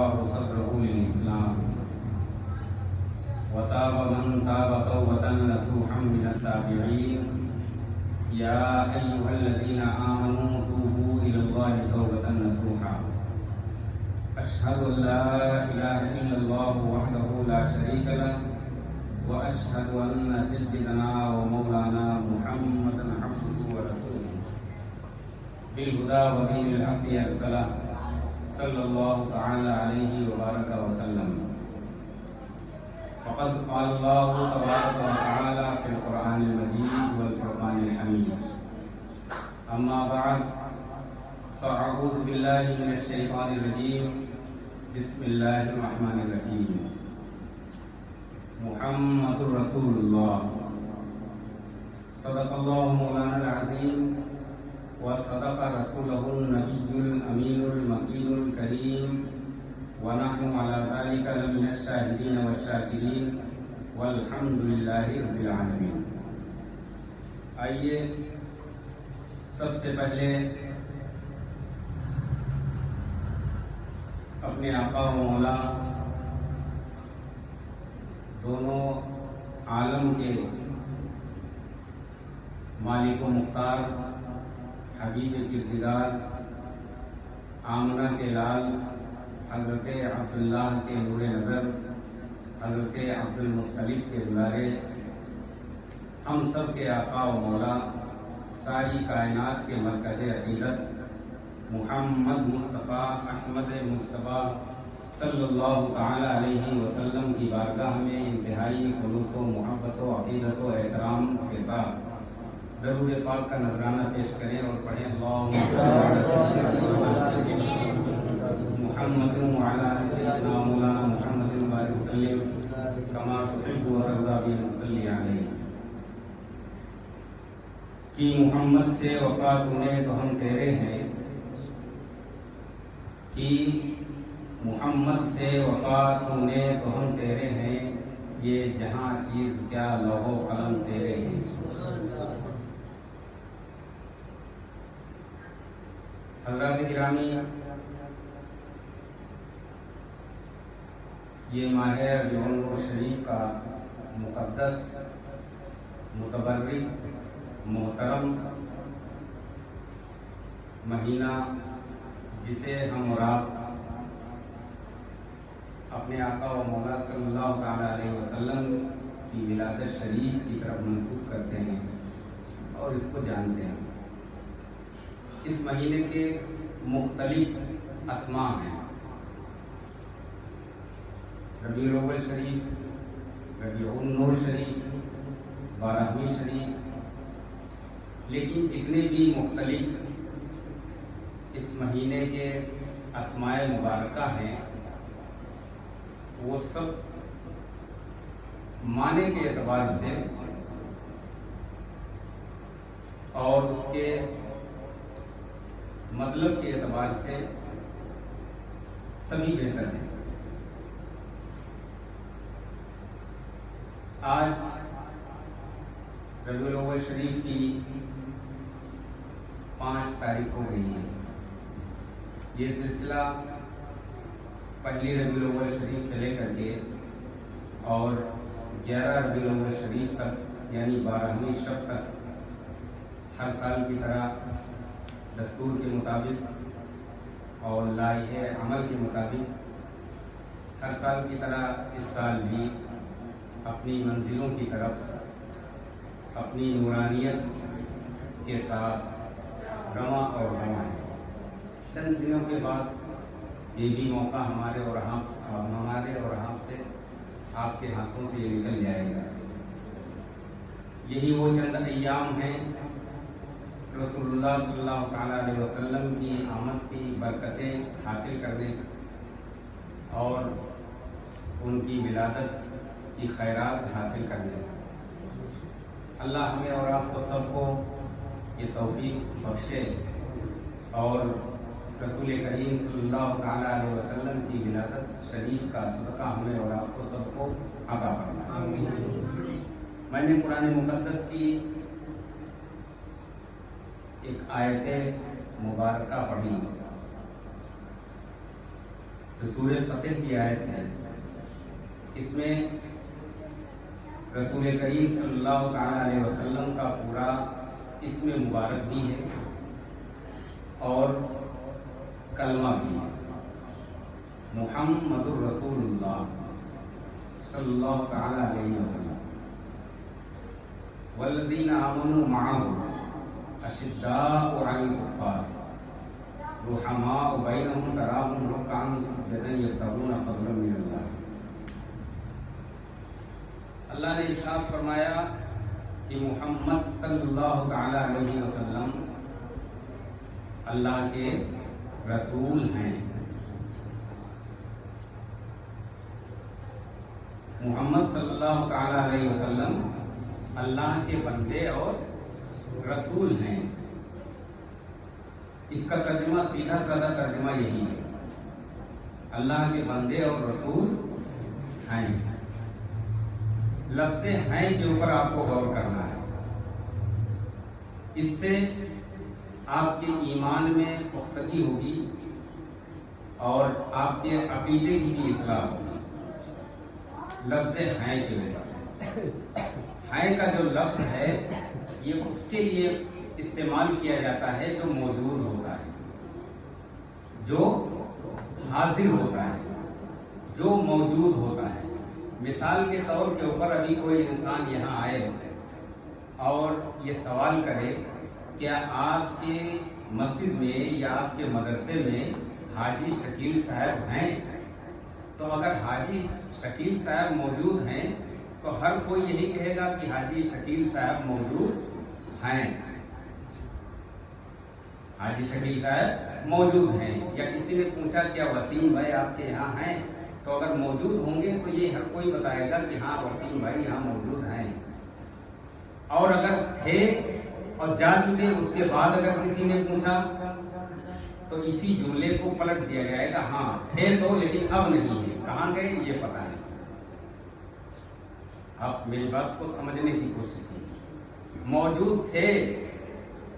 الله صدره للإسلام وتاب من تاب توبة نصوحا من التابعين يا أيها الذين آمنوا توبوا إلى الله توبة نصوحا أشهد أن لا إله إلا الله وحده لا شريك له وأشهد أن سيدنا ومولانا محمدا عبده ورسوله بالهدى ودين الحق أرسله صلى الله تعالى عليه وبارك وسلم فقد قال الله تبارك وتعالى في القرآن المجيد والفرقان الحميد أما بعد فأعوذ بالله من الشيطان الرجيم بسم الله الرحمن الرحيم محمد رسول الله صدق الله مولانا العظيم وصدق رسوله النبي الأمين المكين الكريم ونحن على ذلك لمن الشاهدين والشاكرين والحمد لله رب العالمين. آئیے سب سے پہلے اپنے آقا و مولا دونوں عالم کے مالک و مختار حبیب کردگار آمنہ کے لال حضرت عبداللہ کے نور نظر حضرت عبد المطلب کے دلارے ہم سب کے آقا و مولا ساری کائنات کے مرکز عقیدت محمد مصطفیٰ احمد مصطفیٰ صلی اللہ تعالی علیہ وسلم کی بارگاہ میں انتہائی خلوص و محبت و عقیدت و احترام کے ساتھ درود پاک کا نذرانہ پیش کریں اور پڑھیں اللہم محمد وعلی سیدنا مولانا محمد وسلم کما تحب و ترضی بنصلی علیہ. کہ محمد سے وفا تونے تو ہم تیرے ہیں، کہ محمد سے وفا تونے تو ہم تیرے ہیں، یہ جہاں چیز کیا لوح و قلم تیرے ہیں. حضرات گرامی، یہ ماہ ربیع الاول شریف کا مقدس متبرک محترم مہینہ، جسے ہم اور آپ اپنے آقا و مولا صلی اللہ تعالی علیہ وسلم کی ولادت شریف کی طرف منسوب کرتے ہیں اور اس کو جانتے ہیں. اس مہینے کے مختلف اسماء ہیں: ربیع الاول شریف، ربیع النور شریف، بارہویں شریف. لیکن جتنے بھی مختلف اس مہینے کے اسماء مبارکہ ہیں وہ سب معنی کے اعتبار سے اور اس کے مطلب کے اعتبار سے سبھی بہتر ہیں. آج ربیع الاول شریف کی 5 تاریخ ہو گئی ہے. یہ سلسلہ پہلی ربیع الاول شریف سے لے کر کے اور 11 ربیع الاول شریف تک یعنی 12ویں شب تک ہر سال کی طرح دستور کے مطابق اور لائحہ عمل کے مطابق ہر سال کی طرح اس سال بھی اپنی منزلوں کی طرف اپنی نورانیت کے ساتھ رواں اور رواں ہے. چند دنوں کے بعد یہ بھی موقع ہمارے اور آپ سے آپ کے ہاتھوں سے یہ نکل جائے گا. یہی وہ چند ایام ہیں رسول اللہ صلی اللہ تعالیٰ علیہ وسلم کی آمد کی برکتیں حاصل کرنے اور ان کی ولادت کی خیرات حاصل کرنے. اللہ ہمیں اور آپ کو سب کو یہ توفیق بخشے اور رسول کریم صلی اللہ تعالیٰ علیہ وسلم کی ولادت شریف کا صدقہ ہمیں اور آپ کو سب کو عطا فرمائے. میں نے قرآن مقدس کی ایک آیت مبارکہ پڑھی جو سورہ فتح کی آیت ہے، اس میں رسول کریم صلی اللہ تعالیٰ علیہ وسلم کا پورا اسم مبارک بھی ہے اور کلمہ بھی ہے، محمد الرسول اللہ صلی اللہ تعالیٰ علیہ وسلم، والذین آمنوا معه اشداء علی الکفار رحماء بینہم تراہم رکعا سجدا یبتغون فضلا من اللہ۔ اللہ نے ارشاد فرمایا کہ محمد صلی اللہ تعالیٰ علیہ وسلم اللہ کے رسول ہیں۔ محمد صلی اللہ تعالیٰ علیہ وسلم اللہ کے بندے اور رسول ہیں۔ اس کا ترجمہ سیدھا سادہ ترجمہ یہی ہے، اللہ کے بندے اور رسول ہیں۔ لفظ ہیں کے اوپر آپ کو غور کرنا ہے، اس سے آپ کے ایمان میں پختگی ہوگی اور آپ کے عقیدے کی بھی اصلاح ہوگی۔ لفظ ہیں کے اوپر، ہیں کا جو لفظ ہے یہ اس کے لیے استعمال کیا جاتا ہے جو موجود ہوتا ہے، جو حاضر ہوتا ہے، جو موجود ہوتا ہے۔ مثال کے طور کے اوپر ابھی کوئی انسان یہاں آئے اور یہ سوال کرے کیا آپ کے مسجد میں یا آپ کے مدرسے میں حاجی شکیل صاحب ہیں، تو اگر حاجی شکیل صاحب موجود ہیں تو ہر کوئی یہی کہے گا کہ حاجی شکیل صاحب موجود ہیں، حاجی شکیل صاحب موجود ہیں۔ یا کسی نے پوچھا کیا وسیم بھائی آپ کے یہاں ہیں، تو اگر موجود ہوں گے تو یہ ہر کوئی بتائے گا کہ ہاں وسیم بھائی یہاں موجود ہیں۔ اور اگر تھے اور جا چکے اس کے بعد اگر کسی نے پوچھا تو اسی جملے کو پلٹ دیا جائے گا، ہاں تھے تو لیکن اب نہیں ہے، کہاں گئے یہ پتہ نہیں۔ آپ میری بات کو سمجھنے کی کوشش کیجیے۔ موجود تھے،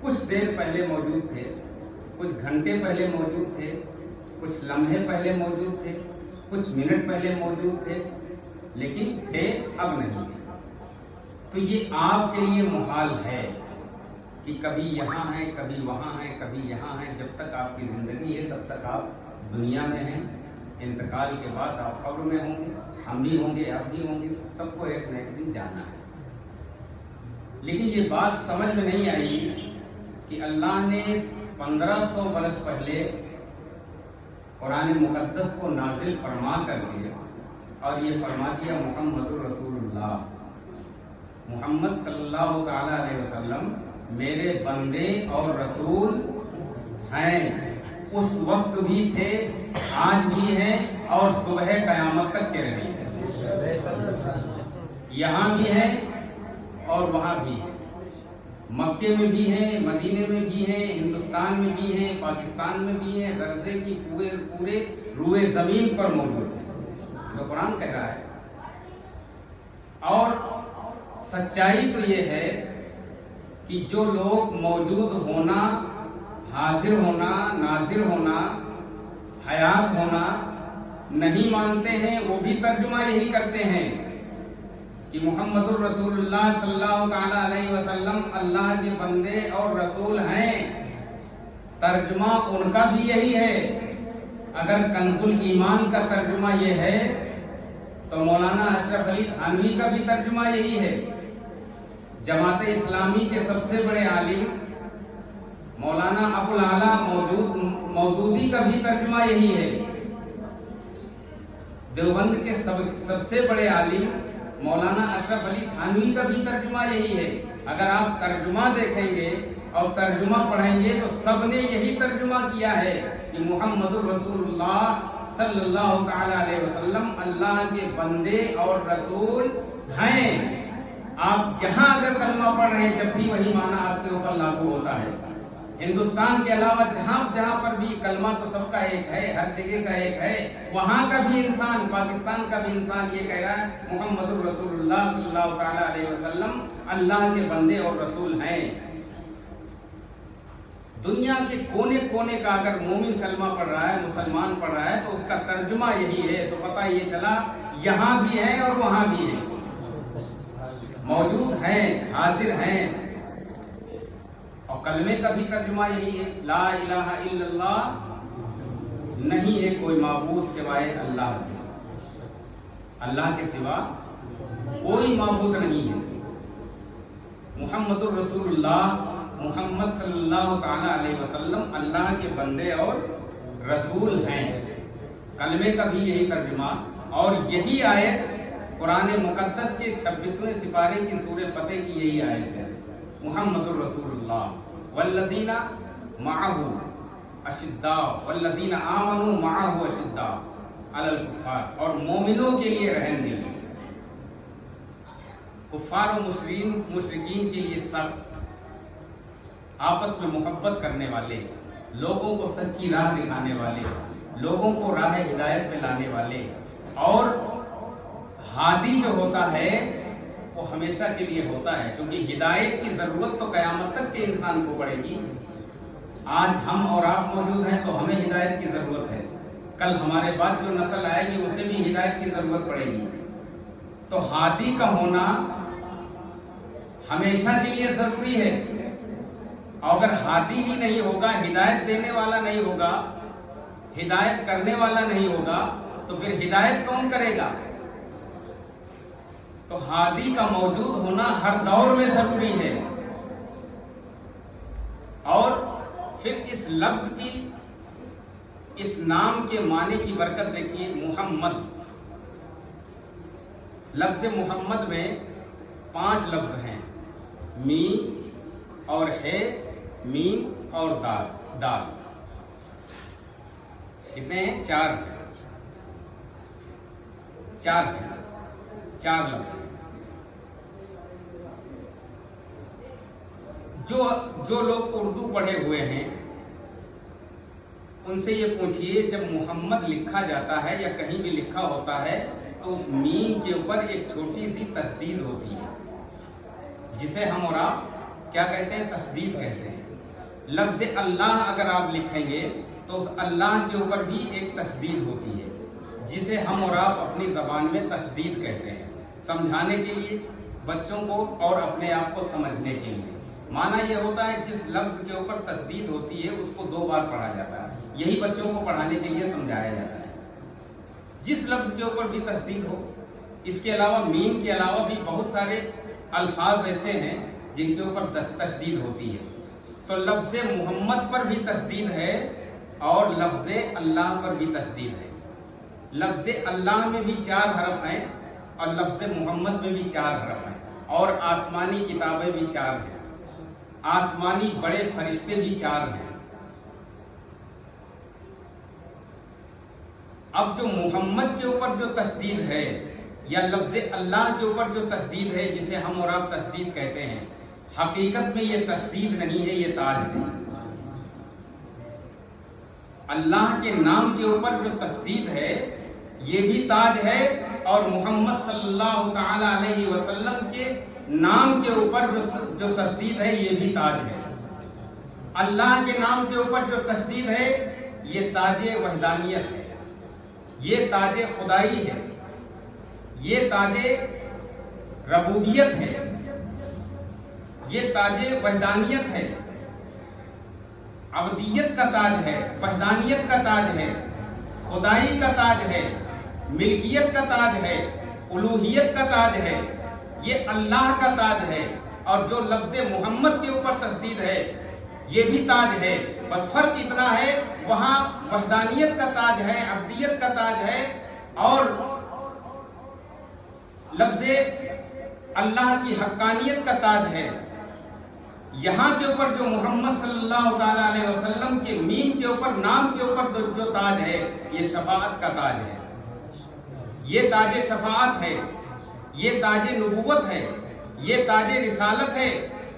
کچھ دیر پہلے موجود تھے، کچھ گھنٹے پہلے موجود تھے، کچھ لمحے پہلے موجود تھے، کچھ منٹ پہلے موجود تھے، لیکن تھے اب نہیں۔ تو یہ آپ کے لیے محال ہے کہ کبھی یہاں ہیں، کبھی وہاں ہیں، کبھی یہاں ہیں۔ جب تک آپ کی زندگی ہے تب تک آپ دنیا میں ہیں، انتقال کے بعد آپ قبر میں ہوں گے، ہم بھی ہوں گے، آپ بھی ہوں گے، سب کو ایک نہ ایک دن جانا ہے۔ لیکن یہ بات سمجھ میں نہیں آئی کہ اللہ نے 1500 برس پہلے قرآن مقدس کو نازل فرما کر کے اور یہ فرما دیا محمد الرسول اللہ، محمد صلی اللہ تعالی علیہ وسلم میرے بندے اور رسول ہیں۔ اس وقت بھی تھے، آج بھی ہیں اور صبح قیامت تک کے رہیں گے۔ یہاں بھی ہیں اور وہاں بھی ہیں، مکے میں بھی ہیں، مدینے میں بھی ہیں، ہندوستان میں بھی ہیں، پاکستان میں بھی ہیں، غزے کی پورے روئے زمین پر موجود ہیں، جو قرآن کہہ رہا ہے۔ اور سچائی تو یہ ہے کہ جو لوگ موجود ہونا، حاضر ہونا، ناظر ہونا، حیات ہونا نہیں مانتے ہیں، وہ بھی ترجمہ یہی کرتے ہیں کہ محمد الرسول اللہ صلی اللہ تعالیٰ علیہ وسلم اللہ کے بندے اور رسول ہیں۔ ترجمہ ان کا بھی یہی ہے۔ اگر کنز الایمان کا ترجمہ یہ ہے تو مولانا اشرف علی تھانوی کا بھی ترجمہ یہی ہے۔ جماعت اسلامی کے سب سے بڑے عالم مولانا ابو الاعلی مودودی کا بھی ترجمہ یہی ہے۔ دیوبند کے سب سے بڑے عالم مولانا اشرف علی تھانوی کا بھی ترجمہ یہی ہے۔ اگر آپ ترجمہ دیکھیں گے اور ترجمہ پڑھیں گے تو سب نے یہی ترجمہ کیا ہے کہ محمد الرسول اللہ صلی اللہ تعالی علیہ وسلم اللہ کے بندے اور رسول ہیں۔ آپ یہاں اگر کلمہ پڑھ رہے ہیں جب بھی وہی معنی آپ کے اوپر لاگو ہوتا ہے۔ ہندوستان کے علاوہ جہاں پر بھی کلمہ تو سب کا ایک ہے، ہر جگہ کا ایک ہے، وہاں کا بھی انسان، پاکستان کا بھی انسان یہ کہہ رہا ہے محمد الرسول اللہ صلی اللہ تعالی علیہ وسلم اللہ کے بندے اور رسول ہیں۔ دنیا کے کونے کونے کا اگر مومن کلمہ پڑھ رہا ہے، مسلمان پڑھ رہا ہے، تو اس کا ترجمہ یہی ہے، تو پتہ یہ چلا یہاں بھی ہے اور وہاں بھی ہے، موجود ہیں، حاضر ہیں۔ اور کلمے کا بھی ترجمہ یہی ہے، لا الہ الا اللہ، نہیں ہے کوئی معبود سوائے اللہ کے، اللہ کے سوا کوئی معبود نہیں ہے، محمد الرسول اللہ، محمد صلی اللہ تعالی علیہ وسلم اللہ کے بندے اور رسول ہیں۔ کلمے کا بھی یہی ترجمہ، اور یہی آیت قرآن مقدس کے 26ویں سپارے کی سورہ فتح کی یہی آیت ہے، محمد الرسول اللہ والذین معہ اشداء والذین آمنوا معہ اشداء علی الکفار، اور مومنوں کے لیے رحم دل، کفار و مشرکین کے لیے سخت، آپس میں محبت کرنے والے، لوگوں کو سچی راہ دکھانے والے، لوگوں کو راہ ہدایت میں لانے والے، اور ہادی جو ہوتا ہے وہ ہمیشہ کے لیے ہوتا ہے، کیونکہ ہدایت کی ضرورت تو قیامت تک کے انسان کو پڑے گی۔ آج ہم اور آپ موجود ہیں تو ہمیں ہدایت کی ضرورت ہے، کل ہمارے بعد جو نسل آئے گی اسے بھی ہدایت کی ضرورت پڑے گی، تو ہادی کا ہونا ہمیشہ کے لیے ضروری ہے۔ اور اگر ہادی ہی نہیں ہوگا، ہدایت دینے والا نہیں ہوگا، ہدایت کرنے والا نہیں ہوگا، تو پھر ہدایت کون کرے گا؟ تو ہادی کا موجود ہونا ہر دور میں ضروری ہے۔ اور پھر اس لفظ کی، اس نام کے معنی کی برکت دیکھیے، محمد، لفظ محمد میں 5 لفظ ہیں، میم اور ہے، میم اور دال، کتنے ہیں؟ 4 ہیں، 4 لفظ۔ جو لوگ اردو پڑھے ہوئے ہیں ان سے یہ پوچھئے، جب محمد لکھا جاتا ہے یا کہیں بھی لکھا ہوتا ہے تو اس میم کے اوپر ایک چھوٹی سی تشدید ہوتی ہے، جسے ہم اور آپ کیا کہتے ہیں؟ تشدید کہتے ہیں۔ لفظ اللہ اگر آپ لکھیں گے تو اس اللہ کے اوپر بھی ایک تشدید ہوتی ہے، جسے ہم اور آپ اپنی زبان میں تشدید کہتے ہیں، سمجھانے کے لیے بچوں کو اور اپنے آپ کو سمجھنے کے لیے۔ معنی یہ ہوتا ہے جس لفظ کے اوپر تشدید ہوتی ہے اس کو 2 بار پڑھا جاتا ہے، یہی بچوں کو پڑھانے کے لیے سمجھایا جاتا ہے، جس لفظ کے اوپر بھی تشدید ہو۔ اس کے علاوہ میم کے علاوہ بھی بہت سارے الفاظ ایسے ہیں جن کے اوپر تشدید ہوتی ہے، تو لفظ محمد پر بھی تشدید ہے اور لفظ اللہ پر بھی تشدید ہے۔ لفظ اللہ میں بھی 4 حرف ہیں اور لفظ محمد میں بھی 4 حرف ہیں، اور آسمانی کتابیں بھی 4 ہیں، آسمانی بڑے فرشتے بھی 4 ہیں۔ اب جو محمد کے اوپر جو تشدید ہے یا لفظ اللہ کے اوپر جو تشدید ہے، جسے ہم اور آپ تشدید کہتے ہیں، حقیقت میں یہ تشدید نہیں ہے، یہ تاج ہے۔ اللہ کے نام کے اوپر جو تشدید ہے یہ بھی تاج ہے، اور محمد صلی اللہ تعالی علیہ وسلم کے نام کے اوپر جو تشدید ہے یہ بھی تاج ہے۔ اللہ کے نام کے اوپر جو تشدید ہے یہ تاج وحدانیت ہے، یہ تاج خدائی ہے، یہ تاج ربوبیت ہے، یہ تاج وحدانیت ہے، عبدیت کا تاج ہے، وحدانیت کا تاج ہے، خدائی کا تاج ہے، ملکیت کا تاج ہے، الوہیت کا تاج ہے، یہ اللہ کا تاج ہے۔ اور جو لفظ محمد کے اوپر تشدید ہے یہ بھی تاج ہے، بس فرق اتنا ہے وہاں وحدانیت کا تاج ہے، عبدیت کا تاج ہے، اور لفظ اللہ کی حقانیت کا تاج ہے۔ یہاں کے اوپر جو محمد صلی اللہ تعالی علیہ وسلم کے میم کے اوپر، نام کے اوپر جو تاج ہے یہ شفاعت کا تاج ہے، یہ تاج شفاعت ہے، یہ تاج نبوت ہے، یہ تاج رسالت ہے،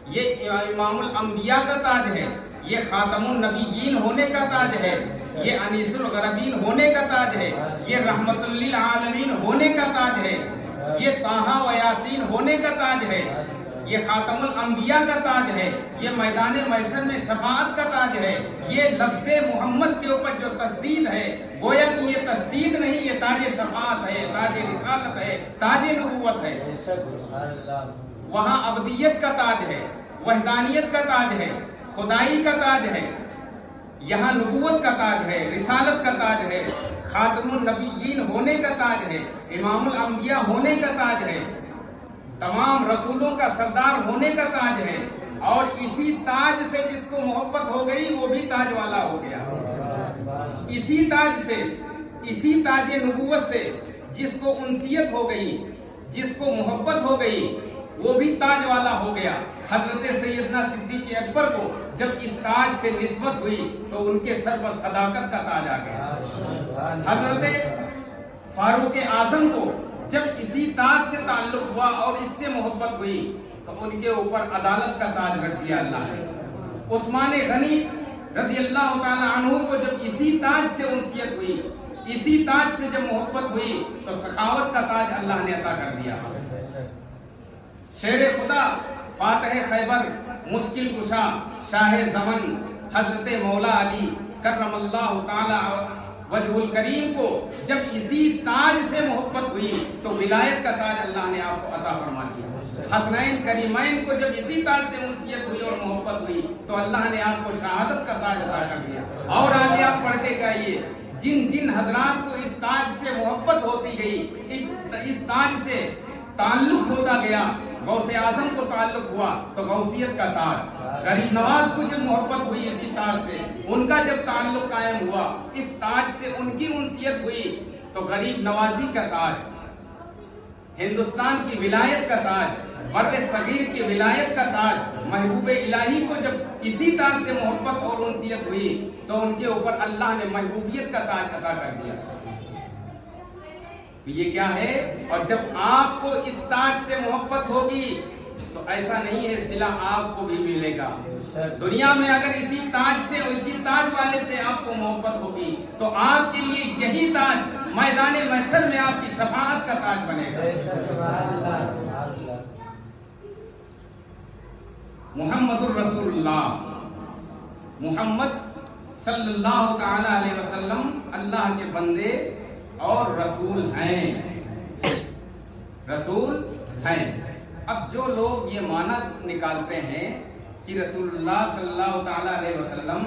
یہ امام الانبیاء کا تاج ہے، یہ خاتم النبیین ہونے کا تاج ہے، یہ انیس الغربین ہونے کا تاج ہے، یہ رحمت للعالمین ہونے کا تاج ہے، یہ طٰہٰ و یاسین ہونے کا تاج ہے، یہ خاتم الانبیاء کا تاج ہے، یہ میدان محشر میں شفاعت کا تاج ہے، یہ لفظ محمد کے اوپر جو تشدید ہے گویا کہ یہ تشدید نہیں، یہ تاج شفاعت ہے، تاج رسالت ہے، تاج نبوت ہے۔ وہاں ابدیت کا تاج ہے، وحدانیت کا تاج ہے، خدائی کا تاج ہے، یہاں نبوت کا تاج ہے، رسالت کا تاج ہے، خاتم النبیین ہونے کا تاج ہے، امام الانبیاء ہونے کا تاج ہے، تمام رسولوں کا سردار ہونے کا تاج ہے، اور اسی تاج سے جس کو محبت ہو گئی وہ بھی تاج والا ہو گیا۔ اسی تاج سے، اسی تاج نبوت سے جس کو انسیت ہو گئی، جس کو محبت ہو گئی وہ بھی تاج والا ہو گیا۔ حضرت سیدنا صدیق اکبر کو جب اس تاج سے نسبت ہوئی تو ان کے سر پر صداقت کا تاج آ گیا۔ حضرت فاروق اعظم کو جب اسی تاج سے تعلق ہوا اور اس سے محبت ہوئی تو ان کے اوپر عدالت کا تاج رکھ دیا اللہ نے۔ عثمان غنی رضی اللہ تعالی عنہ کو جب اسی تاج سے انسیت ہوئی، اسی تاج سے جب محبت ہوئی تو سخاوت کا تاج اللہ نے عطا کر دیا۔ شیر خدا، فاتح خیبر، مشکل کشا، شاہ زمن حضرت مولا علی کرم اللہ تعالی وجہ الکریم کو جب اسی تاج سے محبت ہوئی تو ولایت کا تاج اللہ نے آپ کو عطا فرما دیا۔ حسنین کریمین کو جب اسی تاج سے انسیت ہوئی اور محبت ہوئی تو اللہ نے آپ کو شہادت کا تاج عطا کر دیا۔ اور آگے آپ پڑھتے جائیے، جن جن حضرات کو اس تاج سے محبت ہوتی گئی، اس تاج سے تعلق ہوتا گیا، غوث اعظم کو تعلق ہوا تو غوثیت کا تاج، غریب نواز کو جب محبت ہوئی اسی تاج سے، ان کا جب تعلق قائم ہوا اس تاج سے ان کی انسیت ہوئی تو غریب نوازی کا تاج، ہندوستان کی ولایت کا تاج، بر صغیر کی ولایت کا تاج، محبوب الہی کو جب اسی تاج سے محبت اور انسیت ہوئی تو ان کے اوپر اللہ نے محبوبیت کا تاج عطا کر دیا۔ یہ کیا ہے؟ اور جب آپ کو اس تاج سے محبت ہوگی تو ایسا نہیں ہے صلہ آپ کو بھی ملے گا۔ دنیا میں اگر اسی تاج سے، اسی تاج والے سے آپ کو محبت ہوگی تو آپ کے لیے یہی تاج میدان محشر میں آپ کی شفاعت کا تاج بنے گا۔ محمد الرسول اللہ، محمد صلی اللہ تعالی علیہ وسلم اللہ کے بندے اور رسول ہیں، رسول ہیں۔ اب جو لوگ یہ معنی نکالتے ہیں کہ رسول اللہ صلی اللہ تعالی علیہ وسلم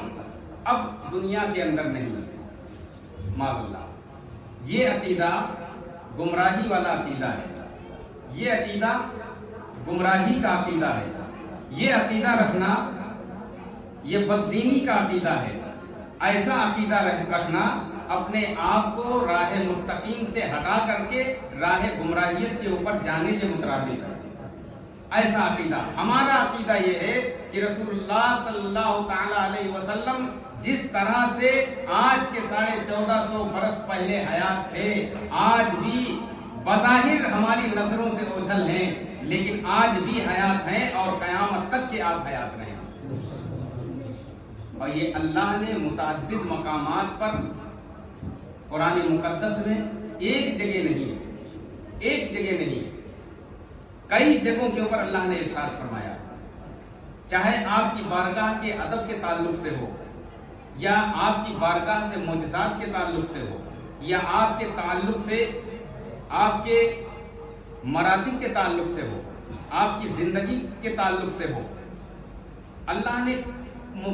اب دنیا کے اندر نہیں، معاذ اللہ، یہ عقیدہ گمراہی والا عقیدہ ہے، یہ عقیدہ گمراہی کا عقیدہ ہے، یہ عقیدہ رکھنا یہ بددینی کا عقیدہ ہے۔ ایسا عقیدہ رکھنا اپنے آپ کو راہ مستقیم سے ہٹا کر کے راہ گمراہیت کے اوپر جانے کے مترادف ہے۔ ایسا عقیدہ، ہمارا عقیدہ یہ ہے کہ رسول اللہ صلی اللہ تعالی علیہ وسلم جس طرح سے آج کے 1450 برس پہلے حیات تھے، آج بھی بظاہر ہماری نظروں سے اوجھل ہیں لیکن آج بھی حیات ہیں اور قیامت تک کے آپ حیات رہیں۔ اور یہ اللہ نے متعدد مقامات پر قرآن مقدس میں ایک جگہ نہیں، ایک جگہ نہیں، کئی جگہوں کے اوپر اللہ نے ارشاد فرمایا، چاہے آپ کی بارگاہ کے ادب کے تعلق سے ہو، یا آپ کی بارگاہ سے معجزات کے تعلق سے ہو، یا آپ کے تعلق سے، آپ کے مراتب کے تعلق سے ہو، آپ کی زندگی کے تعلق سے ہو، اللہ نے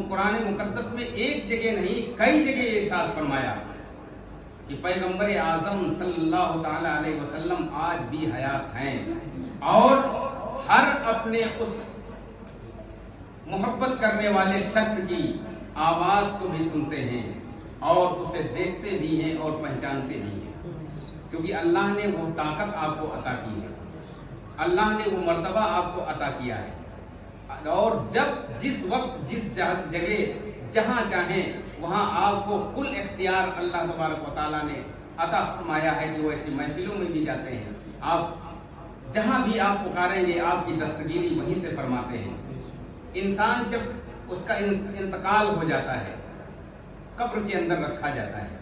قرآن مقدس میں ایک جگہ نہیں کئی جگہ ارشاد فرمایا کہ پیغمبر اعظم صلی اللہ تعالی علیہ وسلم آج بھی حیات ہیں، اور ہر اپنے اس محبت کرنے والے شخص کی آواز کو بھی سنتے ہیں اور اسے دیکھتے بھی ہیں اور پہچانتے بھی ہیں، کیونکہ اللہ نے وہ طاقت آپ کو عطا کی ہے، اللہ نے وہ مرتبہ آپ کو عطا کیا ہے، اور جب جس وقت جس جگہ جہاں چاہیں وہاں آپ کو کل اختیار اللہ تبارک و تعالیٰ نے عطا فرمایا ہے کہ وہ ایسی محفلوں میں بھی جاتے ہیں، آپ جہاں بھی آپ پکاریں گے آپ کی دستگیری وہیں سے فرماتے ہیں۔ انسان جب اس کا انتقال ہو جاتا ہے، قبر کے اندر رکھا جاتا ہے،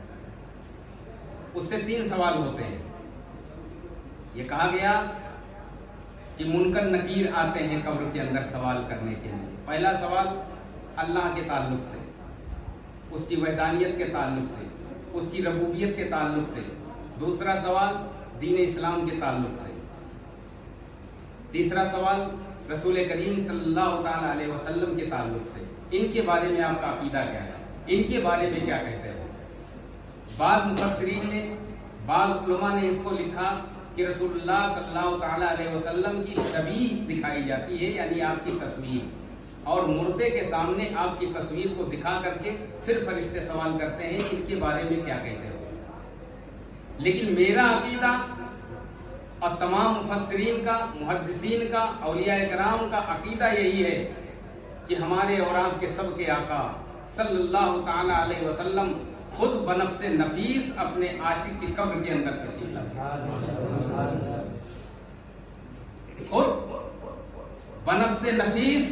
اس سے 3 سوال ہوتے ہیں۔ یہ کہا گیا کہ منکر نکیر آتے ہیں قبر کے اندر سوال کرنے کے لیے. پہلا سوال اللہ کے تعلق سے، اس کی وحدانیت کے تعلق سے، اس کی ربوبیت کے تعلق سے. دوسرا سوال دین اسلام کے تعلق سے. تیسرا سوال رسول کریم صلی اللہ تعالی علیہ وسلم کے تعلق سے. ان کے بارے میں آپ کا عقیدہ کیا ہے، ان کے بارے میں کیا کہتے ہیں. بعض مفسرین نے، بعض علماء نے اس کو لکھا کہ رسول اللہ صلی اللہ تعالی علیہ وسلم کی شبیہ دکھائی جاتی ہے، یعنی آپ کی تصویر، اور مردے کے سامنے آپ کی تصویر کو دکھا کر کے پھر فرشتے سوال کرتے ہیں ان کے بارے میں کیا کہتے ہو. لیکن میرا عقیدہ اور تمام مفسرین کا، محدثین کا، اولیاء کرام کا عقیدہ یہی ہے کہ ہمارے اور آپ کے سب کے آقا صلی اللہ تعالی علیہ وسلم خود بنفس نفیس اپنے عاشق کی قبر کے اندر تشریف لاتے. خود بنفس نفیس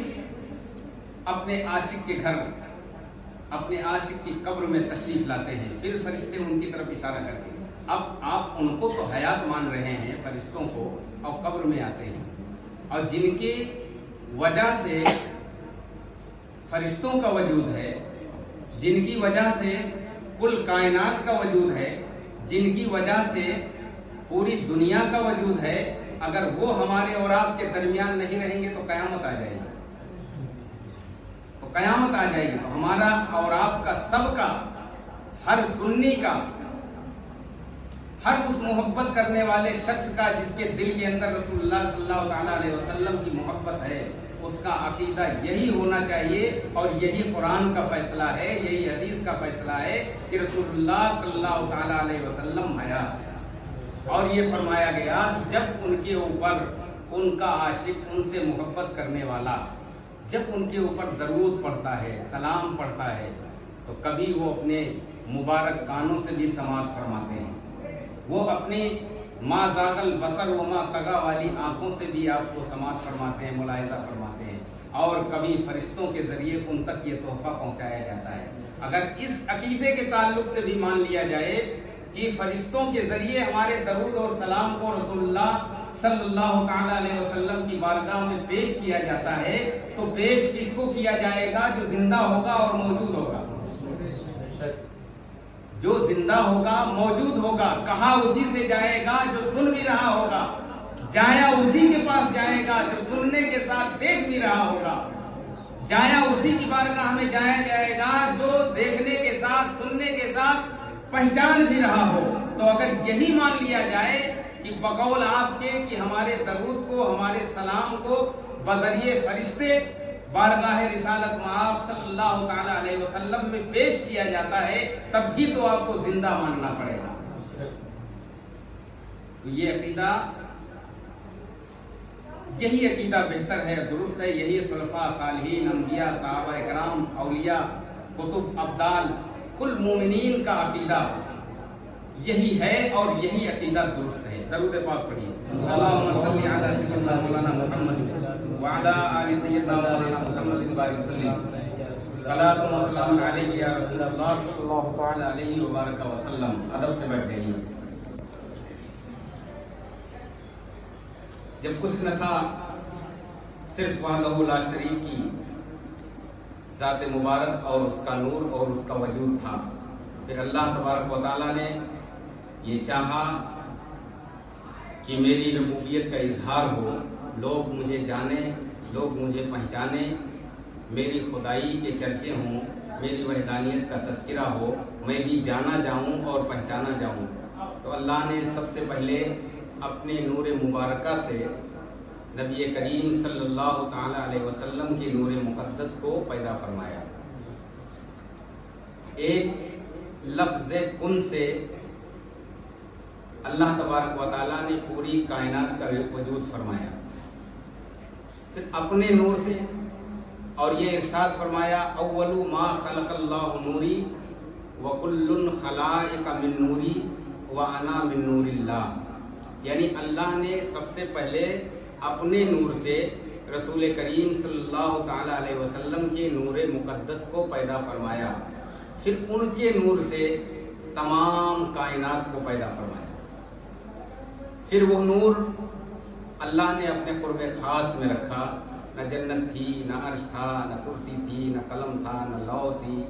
اپنے عاشق کے گھر، اپنے عاشق کی قبر میں تشریف لاتے ہیں. پھر فرشتے ان کی طرف اشارہ کرتے ہیں. اب آپ ان کو تو حیات مان رہے ہیں فرشتوں کو، اور قبر میں آتے ہیں، اور جن کی وجہ سے فرشتوں کا وجود ہے، جن کی وجہ سے کل کائنات کا وجود ہے، جن کی وجہ سے پوری دنیا کا وجود ہے، اگر وہ ہمارے اور آپ کے درمیان نہیں رہیں گے تو قیامت آ جائے گی. تو قیامت آ جائے گی تو ہمارا اور آپ کا سب کا، ہر سنی کا، ہر اس محبت کرنے والے شخص کا جس کے دل کے اندر رسول اللہ صلی اللہ تعالی علیہ وسلم کی محبت ہے، اس کا عقیدہ یہی ہونا چاہیے. اور یہی قرآن کا فیصلہ ہے، یہی حدیث کا فیصلہ ہے کہ رسول اللہ صلی اللہ تعالی علیہ وسلم حیات ہے. اور یہ فرمایا گیا کہ جب ان کے اوپر ان کا عاشق، ان سے محبت کرنے والا، جب ان کے اوپر درود پڑھتا ہے، سلام پڑھتا ہے، تو کبھی وہ اپنے مبارک کانوں سے بھی سماعت فرماتے ہیں، وہ اپنی ما زاغ البصر وما طغى والی آنکھوں سے بھی آپ کو سماعت فرماتے ہیں، ملاحظہ فرماتے ہیں. اور کبھی فرشتوں کے ذریعے ان تک یہ تحفہ پہنچایا جاتا ہے. اگر اس عقیدے کے تعلق سے بھی مان لیا جائے کہ فرشتوں کے ذریعے ہمارے درود اور سلام کو رسول اللہ صلی اللہ تعالی علیہ وسلم کی بارگاہ میں پیش کیا جاتا ہے، تو پیش کس کو کیا جائے گا؟ جو زندہ ہوگا اور موجود ہوگا. جو زندہ ہوگا، موجود ہوگا. کہا اسی سے جائے گا جو سن بھی رہا ہوگا، جایا اسی کے پاس جائے گا جو سننے کے ساتھ دیکھ بھی رہا ہوگا. جایا اسی کی بارگاہ میں جایا جائے گا جو دیکھنے کے ساتھ، سننے کے ساتھ پہچان بھی رہا ہو. تو اگر یہی مان لیا جائے کہ بقول آپ کے کہ ہمارے درود کو، ہمارے سلام کو بذریعے فرشتے بارگاہ رسالت مآب صلی اللہ تعالی علیہ وسلم میں پیش کیا جاتا ہے، تب بھی تو آپ کو زندہ ماننا پڑے گا. تو یہ عقیدہ، یہی عقیدہ بہتر ہے، درست ہے. یہی خلفاء صالحین، انبیاء، صحابہ کرام، اولیاء، کتب، ابدال، کل مومنین کا عقیدہ یہی ہے، اور یہی عقیدہ درست ہے. درود پاک پڑھیے. اللہم صلی علی سیدنا مولانا محمد وعلی آل سیدنا مولانا محمد بارک وسلم. صلاۃ و سلام علیک یا رسول اللہ صلی اللہ تعالی علیہ وبارک وسلم. ادب سے بیٹھ جائیے. جب کچھ نہ تھا، صرف وحدہ لا شریک کی ذات مبارک اور اس کا نور اور اس کا وجود تھا، پھر اللہ تبارک و تعالیٰ نے یہ چاہا کہ میری ربوبیت کا اظہار ہو، لوگ مجھے جانیں، لوگ مجھے پہچانیں، میری خدائی کے چرچے ہوں، میری وحدانیت کا تذکرہ ہو، میں بھی جانا جاؤں اور پہچانا جاؤں. تو اللہ نے سب سے پہلے اپنے نور مبارکہ سے نبی کریم صلی اللہ تعالی علیہ وسلم کے نور مقدس کو پیدا فرمایا. ایک لفظ کن سے اللہ تبارک و تعالیٰ نے پوری کائنات کا وجود فرمایا. پھر اپنے نور سے، اور یہ ارشاد فرمایا اول ما خلق اللہ نوری وکل خلائق من نوری وانا من نور اللہ. یعنی اللہ نے سب سے پہلے اپنے نور سے رسول کریم صلی اللہ تعالی علیہ وسلم کے نور مقدس کو پیدا فرمایا، پھر ان کے نور سے تمام کائنات کو پیدا فرمایا. پھر وہ نور اللہ نے اپنے قرب خاص میں رکھا. نہ جنت تھی، نہ عرش تھا، نہ کرسی تھی، نہ قلم تھا، نہ لوح تھی،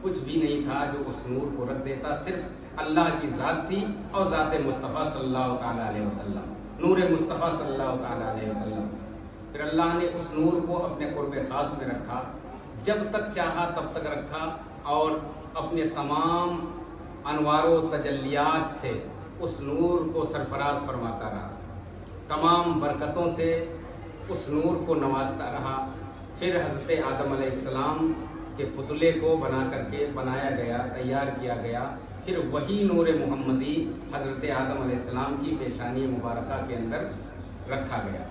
کچھ بھی نہیں تھا جو اس نور کو رکھ دیتا. صرف اللہ کی ذات تھی اور ذات مصطفیٰ صلی اللہ تعالیٰ علیہ وسلم، نور مصطفیٰ صلی اللہ تعالیٰ علیہ وسلم. پھر اللہ نے اس نور کو اپنے قرب خاص میں رکھا، جب تک چاہا تب تک رکھا، اور اپنے تمام انوار و تجلیات سے اس نور کو سرفراز فرماتا رہا، تمام برکتوں سے اس نور کو نوازتا رہا. پھر حضرت آدم علیہ السلام کے پتلے کو بنایا گیا، تیار کیا گیا. پھر وہی نور محمدی حضرت آدم علیہ السلام کی پیشانی مبارکہ کے اندر رکھا گیا.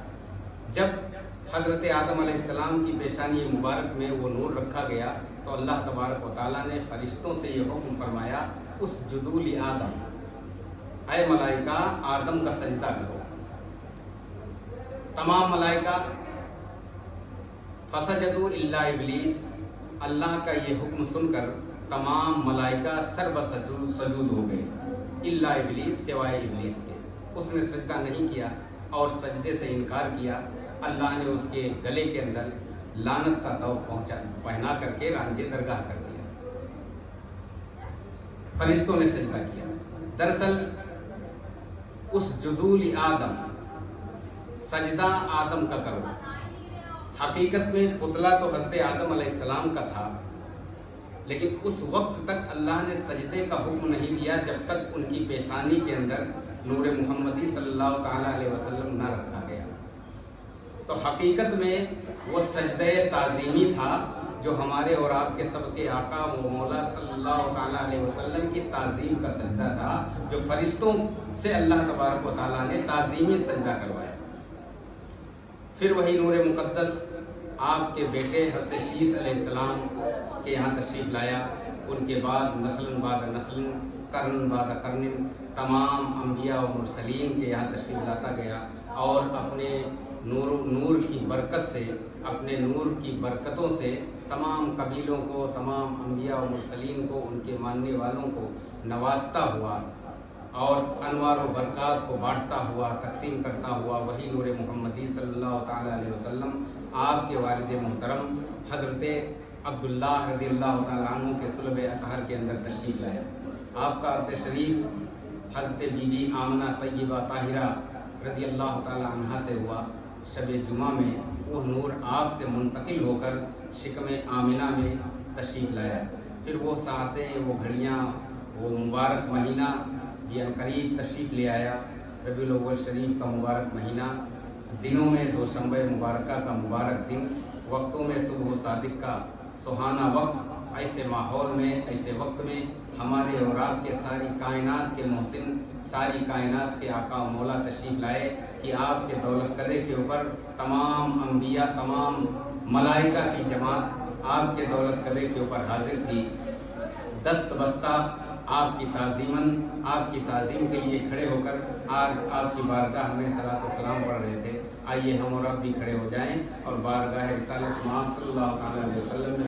جب حضرت آدم علیہ السلام کی پیشانی مبارک میں وہ نور رکھا گیا تو اللہ تبارک و تعالیٰ نے فرشتوں سے یہ حکم فرمایا، اسجدوا لآدم، اے ملائکہ آدم کا سجدہ کرو. تمام ملائکہ فسجدوا الا ابلیس، اللہ کا یہ حکم سن کر تمام ملائکہ سر سجود ہو گئے، الا ابلیس، سوائے ابلیس کے. اس نے سجدہ نہیں کیا اور سجدے سے انکار کیا. اللہ نے اس کے گلے کے اندر لعنت کا طوق پہنا کر کے رانجے درگاہ کر دیا. فرشتوں نے سجدہ کیا. دراصل اسجدوا لآدم، سجدہ آدم کا کرو. حقیقت میں پتلا تو حضرت آدم علیہ السلام کا تھا، لیکن اس وقت تک اللہ نے سجدے کا حکم نہیں دیا جب تک ان کی پیشانی کے اندر نور محمدی صلی اللہ تعالیٰ علیہ وسلم نہ رکھا گیا. تو حقیقت میں وہ سجدہ تعظیمی تھا جو ہمارے اور آپ کے سب کے آقا و مولا صلی اللہ تعالیٰ علیہ وسلم کی تعظیم کا سجدہ تھا، جو فرشتوں سے اللہ تبارک و تعالیٰ نے تعظیمی سجدہ کروایا. پھر وہی نور مقدس آپ کے بیٹے حضرت شیس علیہ السلام کے یہاں تشریف لایا. ان کے بعد نسل بعد نسل، قرن بعد قرن تمام انبیاء و مرسلین کے یہاں تشریف لاتا گیا، اور اپنے نور کی برکت سے، اپنے نور کی برکتوں سے تمام قبیلوں کو، تمام انبیاء و مرسلین کو، ان کے ماننے والوں کو نوازتا ہوا اور انوار و برکات کو بانٹتا ہوا، تقسیم کرتا ہوا. وہی نور محمدی صلی اللہ تعالیٰ علیہ وسلم آپ کے والد محترم حضرت عبداللہ رضی اللہ تعالیٰ عنہ کے صلب اطہر کے اندر تشریف لایا. آپ کا عرض شریف حضرت بی بی آمنہ طیبہ طاہرہ رضی اللہ تعالیٰ عنہ سے ہوا. شب جمعہ میں وہ نور آپ سے منتقل ہو کر شکم آمنہ میں تشریف لایا. پھر وہ ساعتیں، وہ گھڑیاں، وہ مبارک مہینہ یہ قریب تشریف لے آیا. ربیع الاول شریف کا مبارک مہینہ، دنوں میں دوشنبہ مبارکہ کا مبارک دن، وقتوں میں صبح و صادق کا سہانا وقت. ایسے ماحول میں، ایسے وقت میں ہمارے اور آپ کے ساری کائنات کے محسن، ساری کائنات کے آقا و مولا تشریف لائے کہ آپ کے دولت قدے کے اوپر تمام انبیاء، تمام ملائکہ کی جماعت آپ کے دولت قدے کے اوپر حاضر تھی. دست بستہ آپ کی تعظیم کے لیے کھڑے ہو کر آج آپ کی بارگاہ میں صلاۃ و سلام پڑھ رہے تھے. آئیے ہم اور آپ بھی کھڑے ہو جائیں اور بارگاہ رسالت مآب صلی اللہ تعالیٰ علیہ وسلم